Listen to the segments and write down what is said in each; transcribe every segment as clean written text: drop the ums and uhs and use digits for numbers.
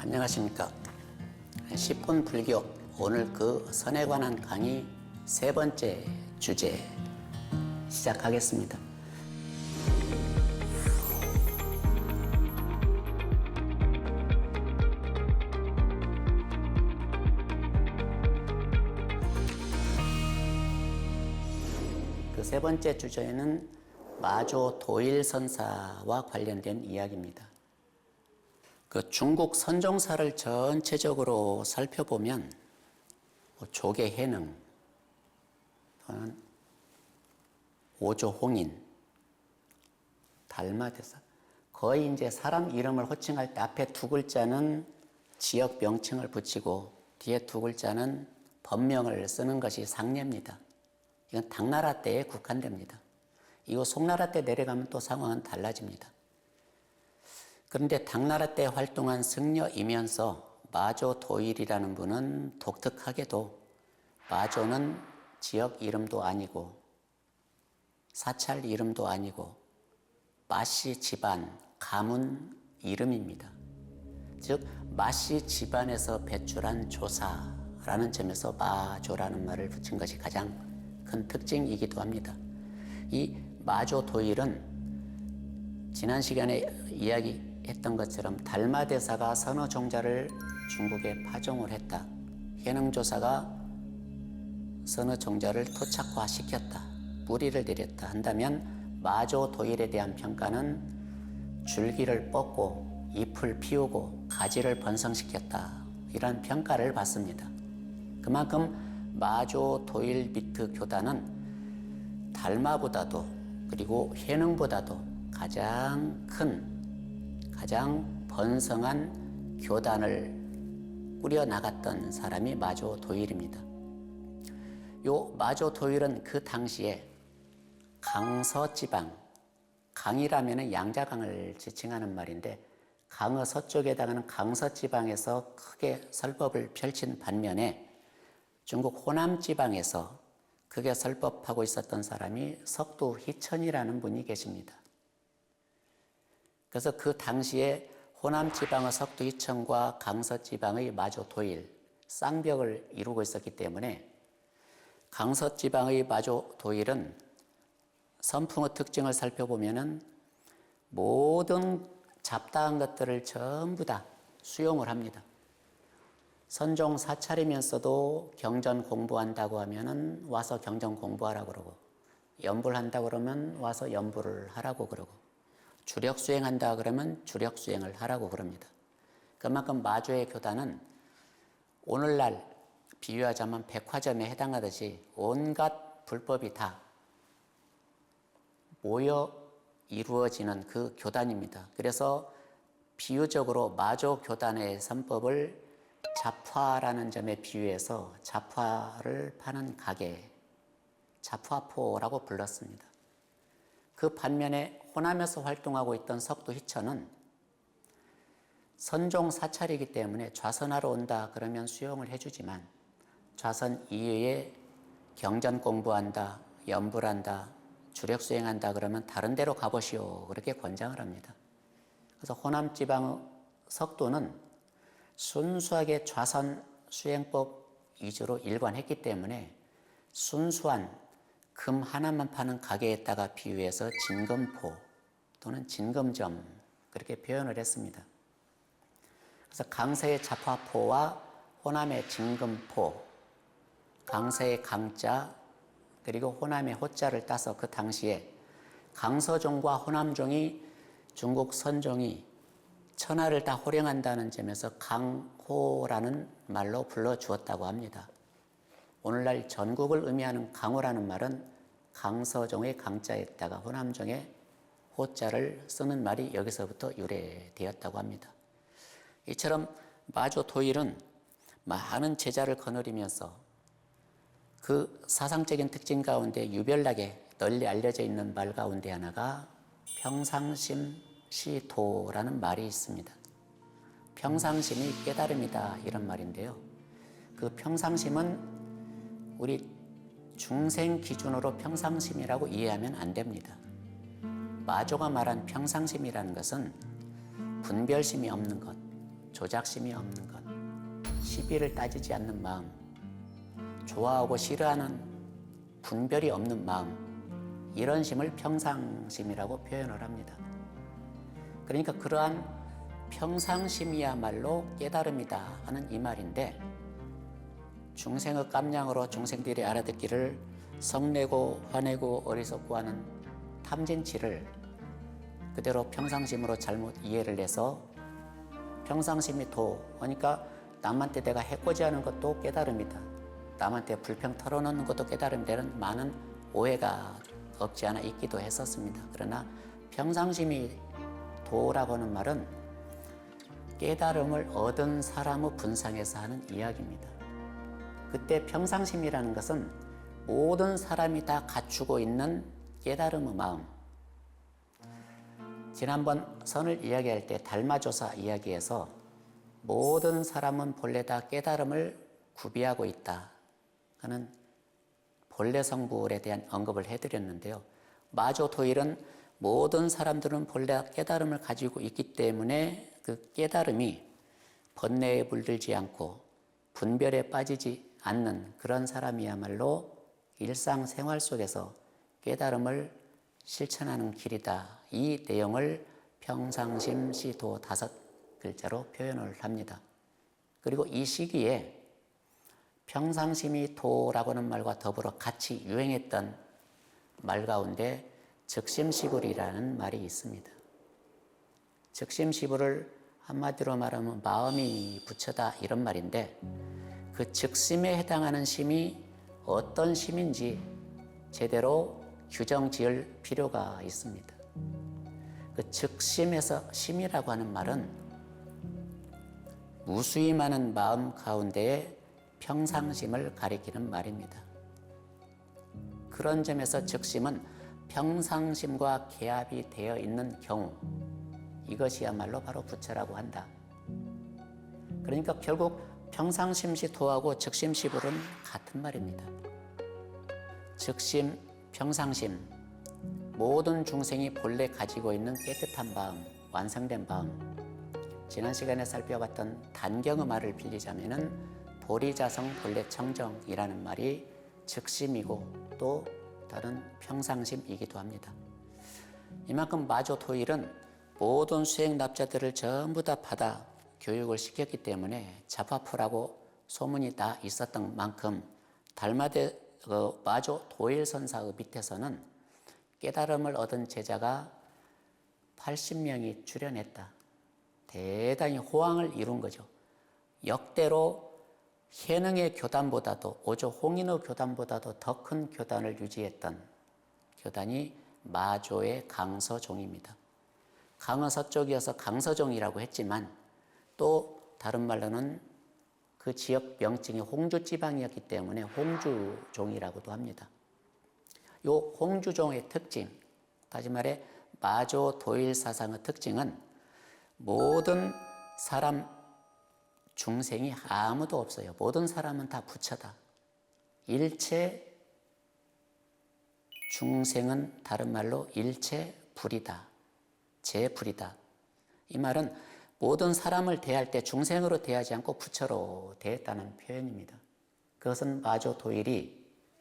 안녕하십니까. 10분 불교 오늘 그 선에 관한 강의 세 번째 주제 시작하겠습니다. 그 세 번째 주제는 마조 도일선사와 관련된 이야기입니다. 그 중국 선종사를 전체적으로 살펴보면 조계해능 또는 오조홍인, 달마대사 거의 이제 사람 이름을 호칭할 때 앞에 두 글자는 지역 명칭을 붙이고 뒤에 두 글자는 법명을 쓰는 것이 상례입니다. 이건 당나라 때에 국한됩니다. 이거 송나라 때 내려가면 또 상황은 달라집니다. 그런데 당나라 때 활동한 승려이면서 마조 도일이라는 분은 독특하게도 마조는 지역 이름도 아니고 사찰 이름도 아니고 마씨 집안, 가문 이름입니다. 즉 마씨 집안에서 배출한 조사라는 점에서 마조라는 말을 붙인 것이 가장 큰 특징이기도 합니다. 이 마조 도일은 지난 시간에 이야기했던 것처럼 달마대사가 선어종자를 중국에 파종을 했다. 해능조사가 선어종자를 토착화시켰다. 뿌리를 내렸다 한다면 마조 도일에 대한 평가는 줄기를 뻗고 잎을 피우고 가지를 번성시켰다. 이런 평가를 받습니다. 그만큼 마조 도일 비트 교단은 달마보다도 그리고 해능보다도 가장 큰, 가장 번성한 교단을 꾸려나갔던 사람이 마조 도일입니다. 요 마조 도일은 그 당시에 강서지방, 강이라면 양자강을 지칭하는 말인데 강어 서쪽에다가는 강서지방에서 크게 설법을 펼친 반면에 중국 호남지방에서 크게 설법하고 있었던 사람이 석두 희천이라는 분이 계십니다. 그래서 그 당시에 호남지방의 석두 희천과 강서지방의 마조 도일, 쌍벽을 이루고 있었기 때문에 강서지방의 마조 도일은 선풍의 특징을 살펴보면은 모든 잡다한 것들을 전부 다 수용을 합니다. 선종 사찰이면서도 경전 공부한다고 하면은 와서 경전 공부하라고 그러고, 연불 한다고 그러면 와서 연불을 하라고 그러고, 주력 수행한다 그러면 주력 수행을 하라고 그럽니다. 그만큼 마조의 교단은 오늘날 비유하자면 백화점에 해당하듯이 온갖 불법이 다 모여 이루어지는 그 교단입니다. 그래서 비유적으로 마조 교단의 선법을 잡화라는 점에 비유해서 잡화를 파는 가게, 잡화포라고 불렀습니다. 그 반면에 호남에서 활동하고 있던 석두 희천은 선종 사찰이기 때문에 좌선하러 온다 그러면 수용을 해주지만 좌선 이외에 경전 공부한다, 연불한다, 주력 수행한다 그러면 다른 데로 가보시오 그렇게 권장을 합니다. 그래서 호남지방의 석도는 순수하게 좌선 수행법 위주로 일관했기 때문에 순수한 금 하나만 파는 가게에다가 비유해서 진금포 또는 진금점 그렇게 표현을 했습니다. 그래서 강서의 잡화포와 호남의 진금포, 강서의 강자 그리고 호남의 호자를 따서 그 당시에 강서종과 호남종이 중국 선종이 천하를 다 호령한다는 점에서 강호라는 말로 불러주었다고 합니다. 오늘날 전국을 의미하는 강호라는 말은 강서종의 강자에다가 호남종의 호자를 쓰는 말이 여기서부터 유래되었다고 합니다. 이처럼 마조 도일은 많은 제자를 거느리면서 그 사상적인 특징 가운데 유별나게 널리 알려져 있는 말 가운데 하나가 평상심 시도라는 말이 있습니다. 평상심이 깨달음이다 이런 말인데요. 그 평상심은 우리 중생 기준으로 평상심이라고 이해하면 안 됩니다. 마조가 말한 평상심이라는 것은 분별심이 없는 것, 조작심이 없는 것, 시비를 따지지 않는 마음, 좋아하고 싫어하는 분별이 없는 마음, 이런 심을 평상심이라고 표현을 합니다. 그러니까 그러한 평상심이야말로 깨달음이다 하는 이 말인데, 중생의 깜냥으로 중생들이 알아듣기를 성내고 화내고 어리석고 하는 탐진치를 그대로 평상심으로 잘못 이해를 해서 평상심이 그러니까 남한테 내가 해코지하는 것도 깨달음이다, 남한테 불평 털어놓는 것도 깨달음이라는 많은 오해가 없지 않아 있기도 했었습니다. 그러나 평상심이 도라고 하는 말은 깨달음을 얻은 사람의 분상에서 하는 이야기입니다. 그때 평상심이라는 것은 모든 사람이 다 갖추고 있는 깨달음의 마음. 지난번 선을 이야기할 때 달마조사 이야기에서 모든 사람은 본래 다 깨달음을 구비하고 있다 하는 본래 성불에 대한 언급을 해드렸는데요. 마조토일은 모든 사람들은 본래 깨달음을 가지고 있기 때문에 그 깨달음이 번뇌에 물들지 않고 분별에 빠지지 않는 그런 사람이야말로 일상생활 속에서 깨달음을 실천하는 길이다. 이 내용을 평상심 시도 5글자로 표현을 합니다. 그리고 이 시기에 평상심이 도라고 하는 말과 더불어 같이 유행했던 말 가운데 즉심시불이라는 말이 있습니다. 즉심시불을 한마디로 말하면 마음이 부처다 이런 말인데, 그 즉심에 해당하는 심이 어떤 심인지 제대로 규정 지을 필요가 있습니다. 그 즉심에서 심이라고 하는 말은 무수히 많은 마음 가운데에 평상심을 가리키는 말입니다. 그런 점에서 즉심은 평상심과 개합이 되어 있는 경우, 이것이야말로 바로 부처라고 한다. 그러니까 결국 평상심시도하고 즉심시불은 같은 말입니다. 즉심, 평상심, 모든 중생이 본래 가지고 있는 깨끗한 마음, 완성된 마음. 지난 시간에 살펴봤던 단경의 말을 빌리자면은 보리자성 본래 청정이라는 말이 즉심이고 또 다른 평상심이기도 합니다. 이만큼 마조토일은 모든 수행납자들을 전부 다 받아 교육을 시켰기 때문에 자파푸라고 소문이 다 있었던 만큼 달마대 마조도일 선사의 밑에서는 깨달음을 얻은 제자가 80명이 출연했다. 대단히 호황을 이룬 거죠. 역대로 해능의 교단보다도 오조 홍인의 교단보다도 더 큰 교단을 유지했던 교단이 마조의 강서종입니다. 강서 쪽이어서 강서종이라고 했지만 또 다른 말로는 그 지역 명칭이 홍주 지방이었기 때문에 홍주종이라고도 합니다. 이 홍주종의 특징, 다시 말해 마조 도일 사상의 특징은 모든 사람 중생이 아무도 없어요. 모든 사람은 다 부처다. 일체 중생은 다른 말로 일체 불이다. 제불이다. 이 말은 모든 사람을 대할 때 중생으로 대하지 않고 부처로 대했다는 표현입니다. 그것은 마조도일이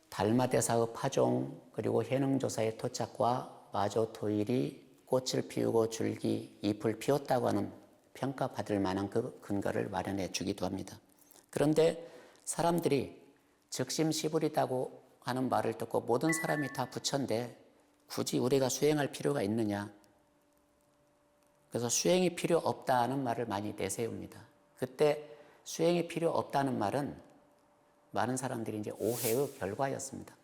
달마대사의 파종 그리고 해능조사의 토착과 마조도일이 꽃을 피우고 줄기, 잎을 피웠다고 하는 평가받을 만한 그 근거를 마련해 주기도 합니다. 그런데 사람들이 즉심시불이다고 하는 말을 듣고 모든 사람이 다 부처인데 굳이 우리가 수행할 필요가 있느냐? 그래서 수행이 필요 없다는 말을 많이 내세웁니다. 그때 수행이 필요 없다는 말은 많은 사람들이 이제 오해의 결과였습니다.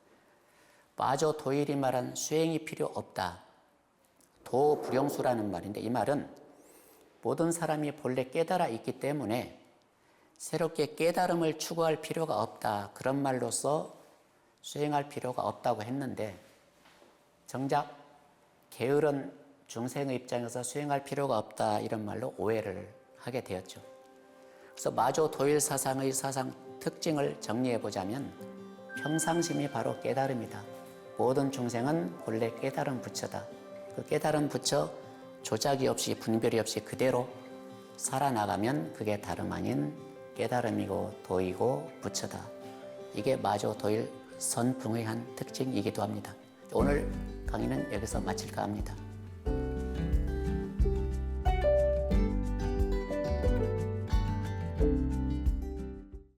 마조도일이 말한 수행이 필요 없다. 도불용수라는 말인데 이 말은 모든 사람이 본래 깨달아 있기 때문에 새롭게 깨달음을 추구할 필요가 없다. 그런 말로써 수행할 필요가 없다고 했는데 정작 게으른 중생의 입장에서 수행할 필요가 없다 이런 말로 오해를 하게 되었죠. 그래서 마조도일 사상의 사상 특징을 정리해 보자면 평상심이 바로 깨달음이다. 모든 중생은 본래 깨달은 부처다. 그 깨달은 부처 조작이 없이 분별이 없이 그대로 살아나가면 그게 다름 아닌 깨달음이고 도이고 부처다. 이게 마조 도일 선풍의 한 특징이기도 합니다. 오늘 강의는 여기서 마칠까 합니다.